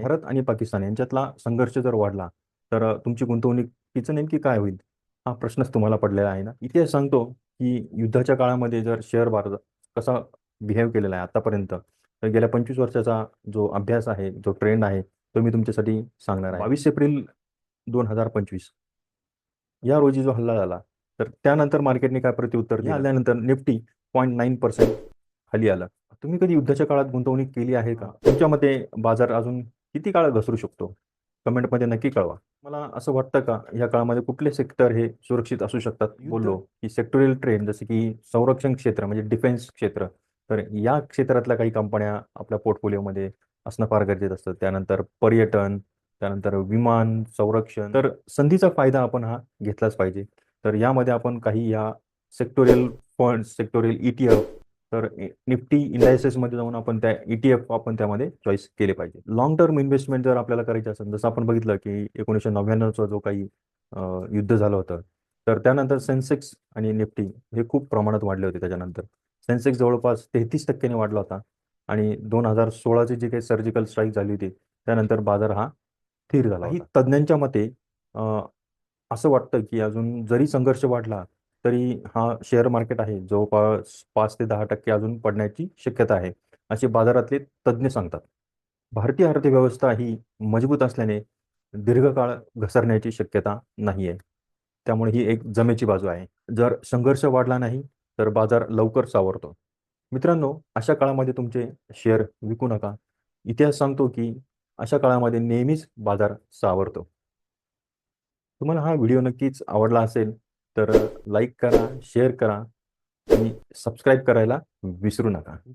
भारत आणि पाकिस्तान यांच्यातला संघर्ष जर वाढला तर तुमची गुंतवणुकीचं नेमकी काय होईल हा प्रश्नच तुम्हाला पडलेला आहे ना. इतिहास सांगतो की युद्धाच्या काळामध्ये जर शेअर बाजार कसा बिहेव केलेला आहे आतापर्यंत, तर गेल्या 25 वर्षाचा जो अभ्यास आहे, जो ट्रेंड आहे, तो मी तुमच्यासाठी सांगणार आहे. 22 एप्रिल 2025 या रोजी जो हल्ला झाला, तर त्यानंतर मार्केटने काय प्रत्युत्तर दिलं? आल्यानंतर निफ्टी 0.9% खाली आलं. तुम्ही कधी युद्धाच्या काळात गुंतवणूक केली आहे का? तुमच्या मते बाजार अजून किती काळ घसरू शकतो? कमेंटमध्ये नक्की कळवा. मला असं वाटतं का या काळामध्ये कुठले सेक्टर हे सुरक्षित असू शकतात? बोललो की सेक्टोरियल ट्रेंड जसे की संरक्षण क्षेत्र म्हणजे डिफेन्स क्षेत्र, तर या क्षेत्रातल्या काही कंपन्या आपल्या पोर्टफोलिओमध्ये असणं फार गरजेचं असतं. त्यानंतर पर्यटन, त्यानंतर विमान, संरक्षण. तर संधीचा फायदा आपण हा घेतलाच पाहिजे. तर यामध्ये आपण काही या सेक्टोरियल फंड्स, सेक्टोरियल ETF, तर निफ्टी इंडायसेसमध्ये जाऊन आपण त्या ETF आपण त्यामध्ये चॉईस केले पाहिजे. लाँग टर्म इन्व्हेस्टमेंट जर आपल्याला करायची असेल, जसं आपण बघितलं की 1999चा जो काही युद्ध झालं होतं, तर त्यानंतर सेन्सेक्स आणि निफ्टी हे खूप प्रमाणात वाढले होते त्याच्यानंतर. सेन्सेक्स जवळपास 33% वाढला होता आणि 2016ची जी काही सर्जिकल स्ट्राईक झाली होती, त्यानंतर बाजार हा स्थिर झाला होता. काही तज्ज्ञांच्या मते अ, असं वाटतं की अजून जरी संघर्ष वाढला, तरी हा शेअर मार्केट आहे जवळपास 5 ते 10% अजून पडण्याची शक्यता आहे, असे बाजारातले तज्ज्ञ सांगतात. भारतीय अर्थव्यवस्था ही मजबूत असल्याने दीर्घकाळ घसरण्याची शक्यता नाही आहे. त्यामुळे ही एक जमेची बाजू आहे. जर संघर्ष वाढला नाही, तर बाजार लवकर सावरतो. मित्रांनो, अशा काळामध्ये तुमचे शेअर विकू नका. इतिहास सांगतो की अशा काळामध्ये नेहमीच बाजार सावरतो. तुम्हाला हा व्हिडिओ नक्कीच आवडला असेल, तर लाईक करा, शेअर करा आणि सबस्क्राईब करायला विसरू नका.